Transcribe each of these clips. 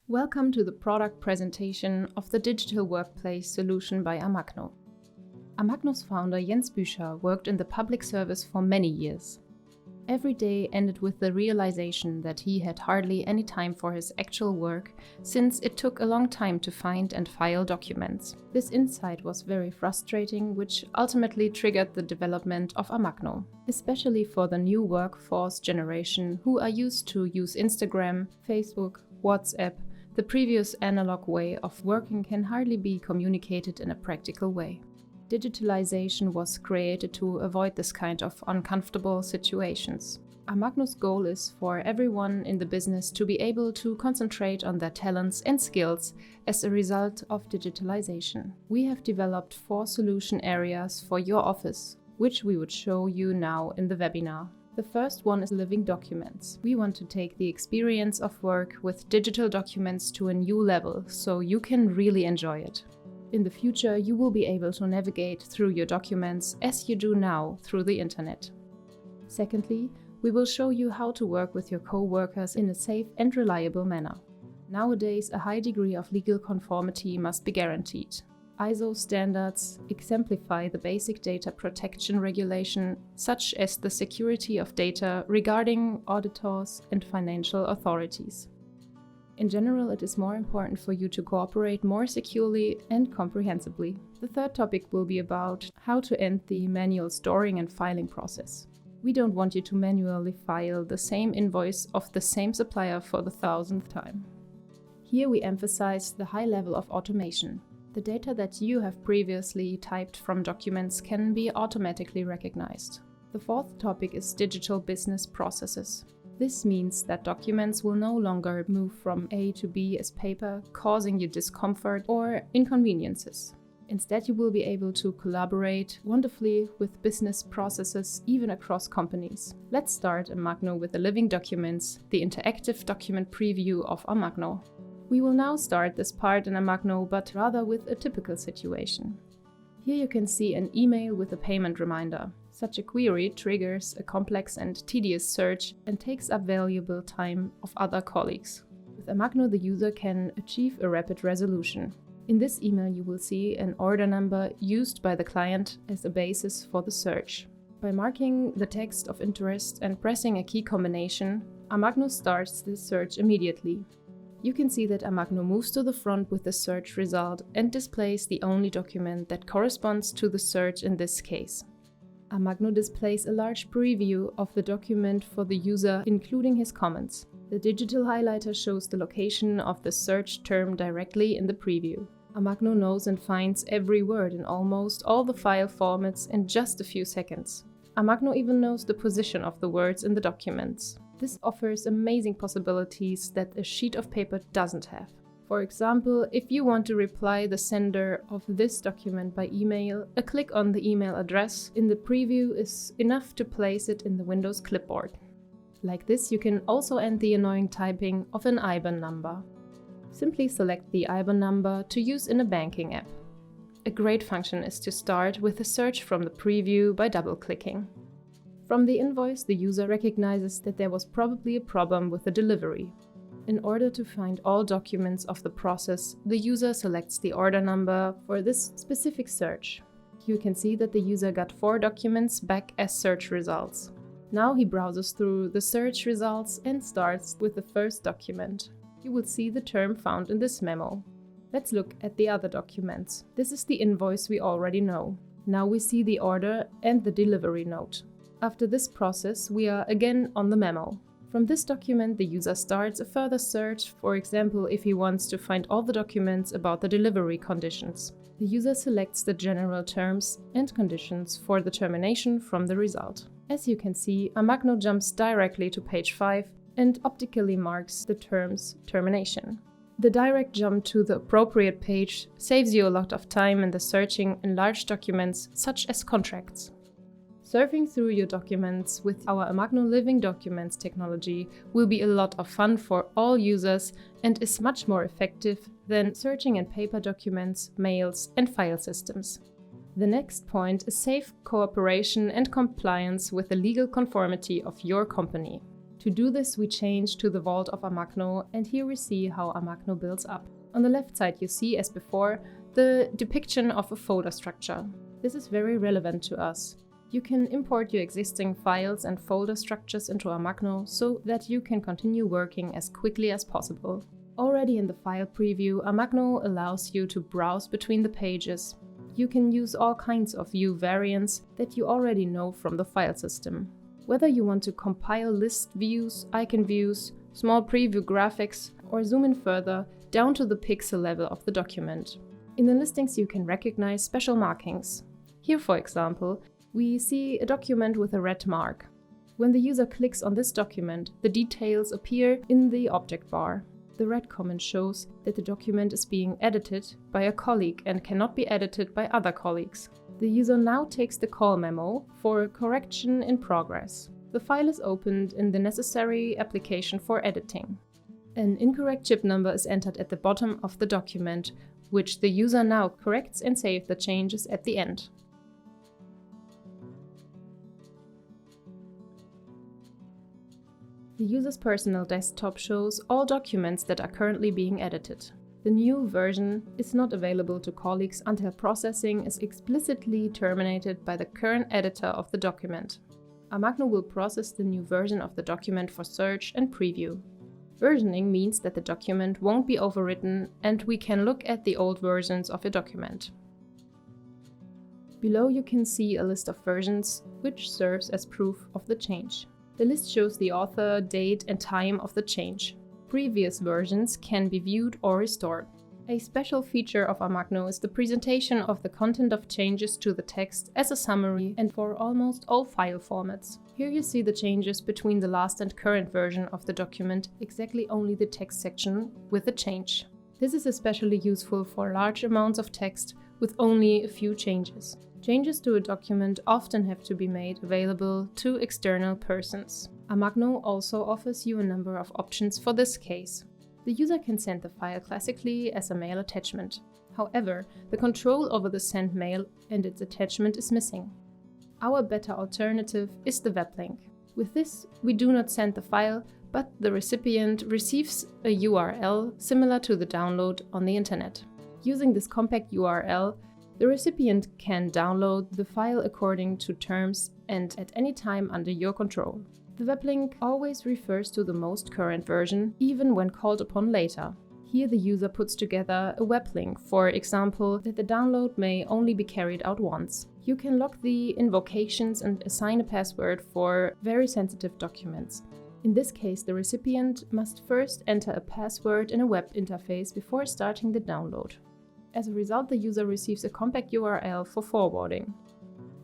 Welcome to the product presentation of the digital workplace solution by Amagno. Amagno's founder Jens Büscher worked in the public service for many years. Every day ended with the realization that he had hardly any time for his actual work, since it took a long time to find and file documents. This insight was very frustrating, which ultimately triggered the development of Amagno, especially for the new workforce generation who are used to use Instagram, Facebook, WhatsApp. The previous analog way of working can hardly be communicated in a practical way. Digitalization was created to avoid this kind of uncomfortable situations. Amagno's goal is for everyone in the business to be able to concentrate on their talents and skills as a result of digitalization. We have developed 4 solution areas for your office, which we would show you now in the webinar. The first one is living documents. We want to take the experience of work with digital documents to a new level, so you can really enjoy it. In the future, you will be able to navigate through your documents as you do now through the internet. Secondly, we will show you how to work with your co-workers in a safe and reliable manner. Nowadays, a high degree of legal conformity must be guaranteed. ISO standards exemplify the basic data protection regulation, such as the security of data regarding auditors and financial authorities. In general, it is more important for you to cooperate more securely and comprehensively. The third topic will be about how to end the manual storing and filing process. We don't want you to manually file the same invoice of the same supplier for the 1000th time. Here we emphasize the high level of automation. The data that you have previously typed from documents can be automatically recognized. The fourth topic is digital business processes. This means that documents will no longer move from A to B as paper, causing you discomfort or inconveniences. Instead, you will be able to collaborate wonderfully with business processes, even across companies. Let's start Amagno with the living documents, the interactive document preview of Amagno. We will now start this part in Amagno, but rather with a typical situation. Here you can see an email with a payment reminder. Such a query triggers a complex and tedious search and takes up valuable time of other colleagues. With Amagno, the user can achieve a rapid resolution. In this email, you will see an order number used by the client as a basis for the search. By marking the text of interest and pressing a key combination, Amagno starts the search immediately. You can see that Amagno moves to the front with the search result and displays the only document that corresponds to the search in this case. Amagno displays a large preview of the document for the user, including his comments. The digital highlighter shows the location of the search term directly in the preview. Amagno knows and finds every word in almost all the file formats in just a few seconds. Amagno even knows the position of the words in the documents. This offers amazing possibilities that a sheet of paper doesn't have. For example, if you want to reply the sender of this document by email, a click on the email address in the preview is enough to place it in the Windows clipboard. Like this, you can also end the annoying typing of an IBAN number. Simply select the IBAN number to use in a banking app. A great function is to start with a search from the preview by double-clicking. From the invoice, the user recognizes that there was probably a problem with the delivery. In order to find all documents of the process, the user selects the order number for this specific search. You can see that the user got 4 documents back as search results. Now he browses through the search results and starts with the first document. You will see the term found in this memo. Let's look at the other documents. This is the invoice we already know. Now we see the order and the delivery note. After this process, we are again on the memo. From this document, the user starts a further search, for example, if he wants to find all the documents about the delivery conditions. The user selects the general terms and conditions for the termination from the result. As you can see, Amagno jumps directly to page 5 and optically marks the terms termination. The direct jump to the appropriate page saves you a lot of time in the searching in large documents such as contracts. Surfing through your documents with our Amagno Living Documents technology will be a lot of fun for all users and is much more effective than searching in paper documents, mails, and file systems. The next point is safe cooperation and compliance with the legal conformity of your company. To do this, we change to the vault of Amagno, and here we see how Amagno builds up. On the left side you see, as before, the depiction of a folder structure. This is very relevant to us. You can import your existing files and folder structures into Amagno so that you can continue working as quickly as possible. Already in the file preview, Amagno allows you to browse between the pages. You can use all kinds of view variants that you already know from the file system. Whether you want to compile list views, icon views, small preview graphics, or zoom in further down to the pixel level of the document. In the listings you can recognize special markings. Here, for example, we see a document with a red mark. When the user clicks on this document, the details appear in the object bar. The red comment shows that the document is being edited by a colleague and cannot be edited by other colleagues. The user now takes the call memo for a correction in progress. The file is opened in the necessary application for editing. An incorrect chip number is entered at the bottom of the document, which the user now corrects and saves the changes at the end. The user's personal desktop shows all documents that are currently being edited. The new version is not available to colleagues until processing is explicitly terminated by the current editor of the document. Amagno will process the new version of the document for search and preview. Versioning means that the document won't be overwritten and we can look at the old versions of a document. Below you can see a list of versions, which serves as proof of the change. The list shows the author, date and time of the change. Previous versions can be viewed or restored. A special feature of Amagno is the presentation of the content of changes to the text as a summary and for almost all file formats. Here you see the changes between the last and current version of the document, exactly only the text section with the change. This is especially useful for large amounts of text with only a few changes. Changes to a document often have to be made available to external persons. Amagno also offers you a number of options for this case. The user can send the file classically as a mail attachment. However, the control over the sent mail and its attachment is missing. Our better alternative is the web link. With this, we do not send the file, but the recipient receives a URL similar to the download on the internet. Using this compact URL, the recipient can download the file according to terms and at any time under your control. The web link always refers to the most current version, even when called upon later. Here the user puts together a web link, for example, that the download may only be carried out once. You can lock the invocations and assign a password for very sensitive documents. In this case, the recipient must first enter a password in a web interface before starting the download. As a result, the user receives a compact URL for forwarding.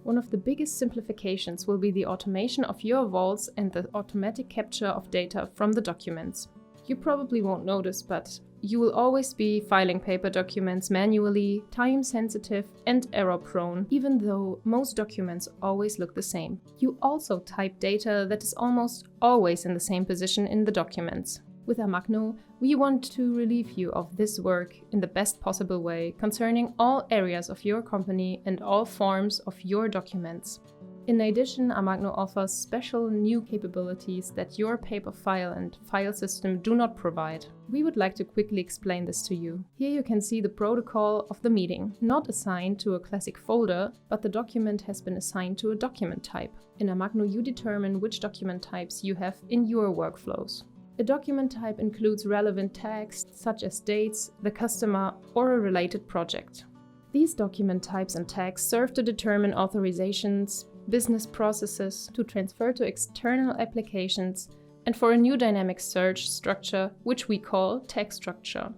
One of the biggest simplifications will be the automation of your vaults and the automatic capture of data from the documents. You probably won't notice, but you will always be filing paper documents manually, time-sensitive and error-prone, even though most documents always look the same. You also type data that is almost always in the same position in the documents. With Amagno, we want to relieve you of this work in the best possible way concerning all areas of your company and all forms of your documents. In addition, Amagno offers special new capabilities that your paper file and file system do not provide. We would like to quickly explain this to you. Here you can see the protocol of the meeting, not assigned to a classic folder, but the document has been assigned to a document type. In Amagno, you determine which document types you have in your workflows. A document type includes relevant tags such as dates, the customer, or a related project. These document types and tags serve to determine authorizations, business processes, to transfer to external applications, and for a new dynamic search structure, which we call tag structure.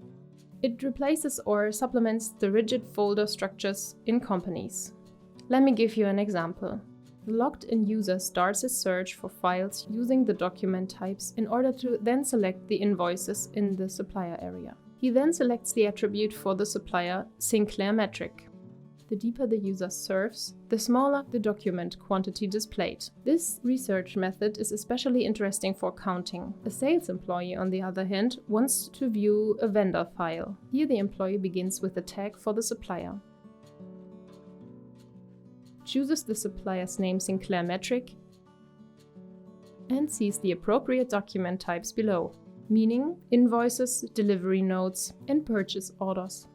It replaces or supplements the rigid folder structures in companies. Let me give you an example. The logged-in user starts a search for files using the document types in order to then select the invoices in the supplier area. He then selects the attribute for the supplier, Sinclair metric. The deeper the user surfs, the smaller the document quantity displayed. This research method is especially interesting for counting. A sales employee, on the other hand, wants to view a vendor file. Here the employee begins with the tag for the supplier. chooses the supplier's name Sinclair metric, and sees the appropriate document types below, meaning invoices, delivery notes, and purchase orders.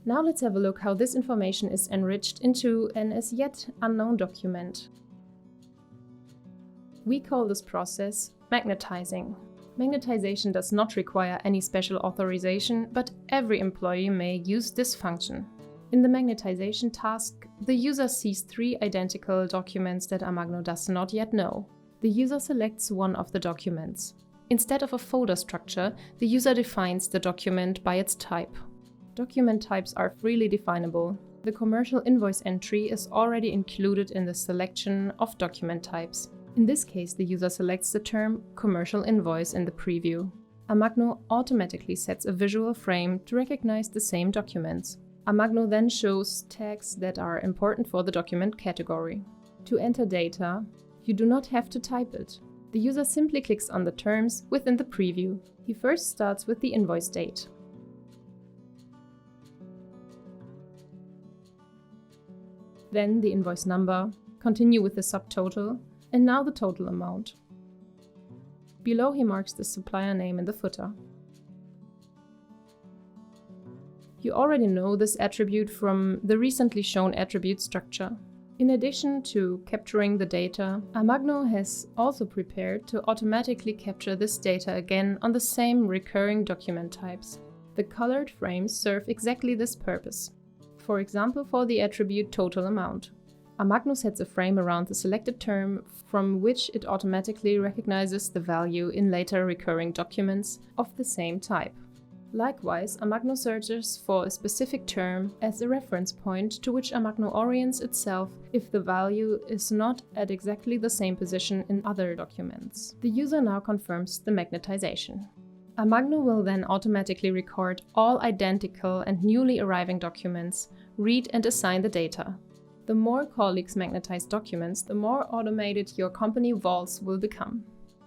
Now let's have a look how this information is enriched into an as yet unknown document. We call this process magnetizing. Magnetization does not require any special authorization, but every employee may use this function. In the magnetization task, the user sees 3 identical documents that Amagno does not yet know. The user selects one of the documents. Instead of a folder structure, the user defines the document by its type. Document types are freely definable. The commercial invoice entry is already included in the selection of document types. In this case, the user selects the term commercial invoice in the preview. Amagno automatically sets a visual frame to recognize the same documents. Amagno then shows tags that are important for the document category. To enter data, you do not have to type it. The user simply clicks on the terms within the preview. He first starts with the invoice date. Then the invoice number, continue with the subtotal, and now the total amount. Below he marks the supplier name in the footer. You already know this attribute from the recently shown attribute structure. In addition to capturing the data, Amagno has also prepared to automatically capture this data again on the same recurring document types. The colored frames serve exactly this purpose. For example, for the attribute total amount. Amagno sets a frame around the selected term from which it automatically recognizes the value in later recurring documents of the same type. Likewise, Amagno searches for a specific term as a reference point to which Amagno orients itself if the value is not at exactly the same position in other documents. The user now confirms the magnetization. Amagno will then automatically record all identical and newly arriving documents, read and assign the data. The more colleagues magnetize documents, the more automated your company vaults will become.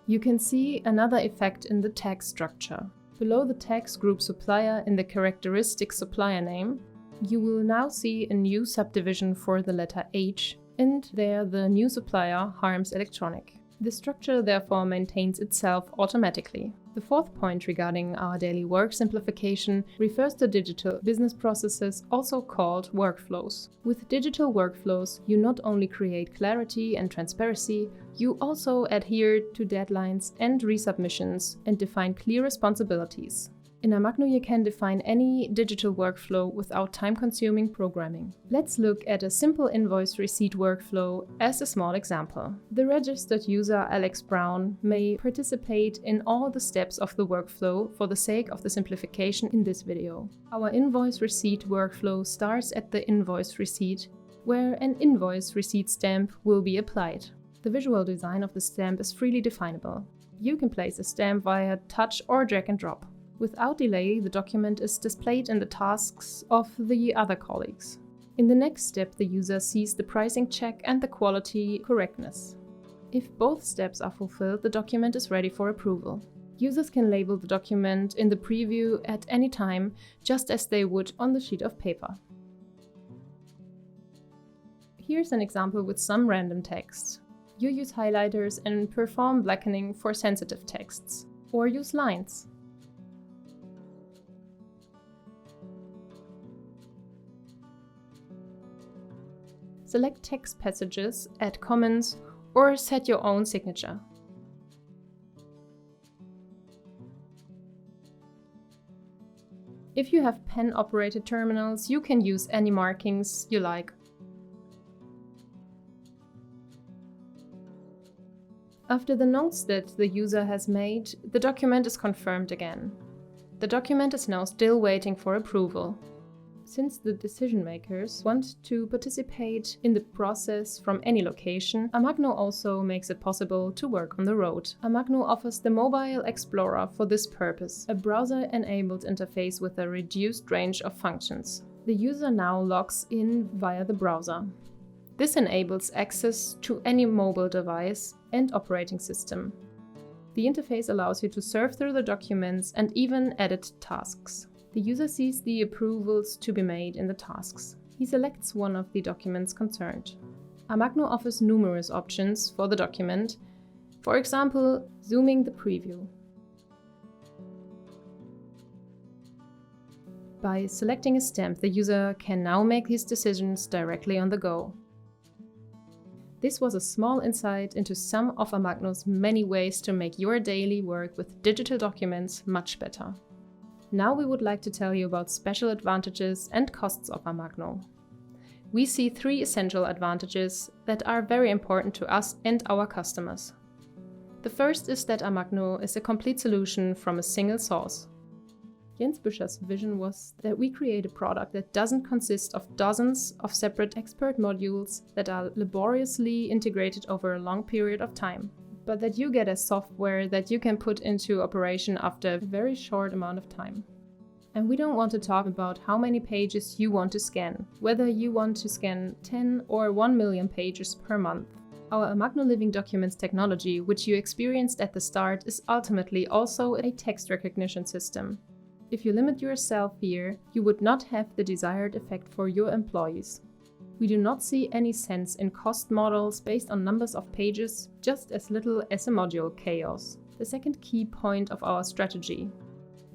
You can see another effect in the tag structure. Below the tags group supplier in the characteristic supplier name, you will now see a new subdivision for the letter H, and there the new supplier Harms Electronic. The structure therefore maintains itself automatically. The fourth point regarding our daily work simplification refers to digital business processes, also called workflows. With digital workflows, you not only create clarity and transparency, you also adhere to deadlines and resubmissions and define clear responsibilities. In Amagno, you can define any digital workflow without time-consuming programming. Let's look at a simple invoice receipt workflow as a small example. The registered user Alex Brown may participate in all the steps of the workflow for the sake of the simplification in this video. Our invoice receipt workflow starts at the invoice receipt, where an invoice receipt stamp will be applied. The visual design of the stamp is freely definable. You can place a stamp via touch or drag and drop. Without delay, the document is displayed in the tasks of the other colleagues. In the next step, the user sees the pricing check and the quality correctness. If both steps are fulfilled, the document is ready for approval. Users can label the document in the preview at any time, just as they would on the sheet of paper. Here's an example with some random text. You use highlighters and perform blackening for sensitive texts, or use lines. Select text passages, add comments, or set your own signature. If you have pen-operated terminals, you can use any markings you like. After the notes that the user has made, the document is confirmed again. The document is now still waiting for approval. Since the decision makers want to participate in the process from any location, Amagno also makes it possible to work on the road. Amagno offers the Mobile Explorer for this purpose, a browser-enabled interface with a reduced range of functions. The user now logs in via the browser. This enables access to any mobile device and operating system. The interface allows you to surf through the documents and even edit tasks. The user sees the approvals to be made in the tasks. He selects one of the documents concerned. Amagno offers numerous options for the document, for example, zooming the preview. By selecting a stamp, the user can now make his decisions directly on the go. This was a small insight into some of Amagno's many ways to make your daily work with digital documents much better. Now we would like to tell you about special advantages and costs of Amagno. We see 3 essential advantages that are very important to us and our customers. The first is that Amagno is a complete solution from a single source. Jens Büscher's vision was that we create a product that doesn't consist of dozens of separate expert modules that are laboriously integrated over a long period of time, but that you get a software that you can put into operation after a very short amount of time. And we don't want to talk about how many pages you want to scan, whether you want to scan 10 or 1 million pages per month. Our Amagno Living Documents technology, which you experienced at the start, is ultimately also a text recognition system. If you limit yourself here, you would not have the desired effect for your employees. We do not see any sense in cost models based on numbers of pages, just as little as a module chaos. The second key point of our strategy.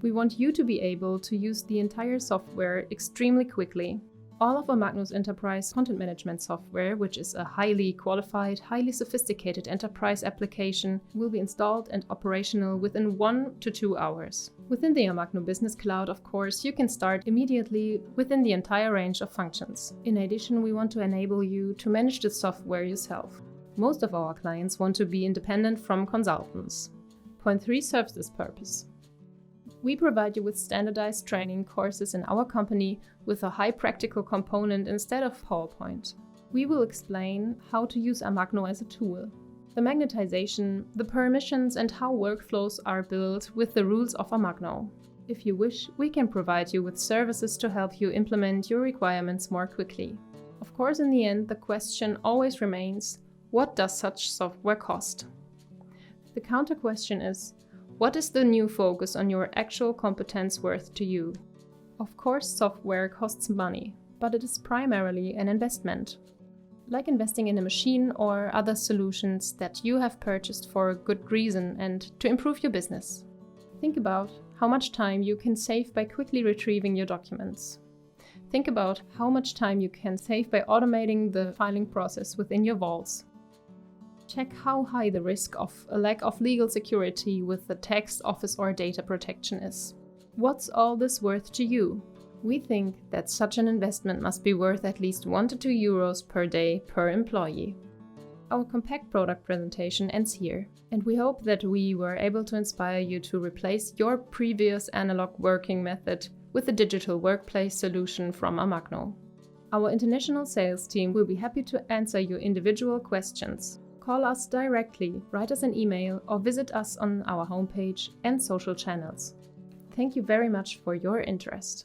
We want you to be able to use the entire software extremely quickly. All of Amagno's enterprise content management software, which is a highly qualified, highly sophisticated enterprise application, will be installed and operational within 1 to 2 hours. Within the Amagno Business Cloud, of course, you can start immediately within the entire range of functions. In addition, we want to enable you to manage the software yourself. Most of our clients want to be independent from consultants. Point 3 serves this purpose. We provide you with standardized training courses in our company with a high practical component instead of PowerPoint. We will explain how to use Amagno as a tool, the magnetization, the permissions and how workflows are built with the rules of Amagno. If you wish, we can provide you with services to help you implement your requirements more quickly. Of course, in the end, the question always remains, what does such software cost? The counter question is, what is the new focus on your actual competence worth to you? Of course, software costs money, but it is primarily an investment. Like investing in a machine or other solutions that you have purchased for a good reason and to improve your business. Think about how much time you can save by quickly retrieving your documents. Think about how much time you can save by automating the filing process within your vaults. Check how high the risk of a lack of legal security with the tax office or data protection is. What's all this worth to you? We think that such an investment must be worth at least 1 to 2 euros per day per employee. Our compact product presentation ends here, and we hope that we were able to inspire you to replace your previous analog working method with a digital workplace solution from Amagno. Our international sales team will be happy to answer your individual questions. Call us directly, write us an email, or visit us on our homepage and social channels. Thank you very much for your interest.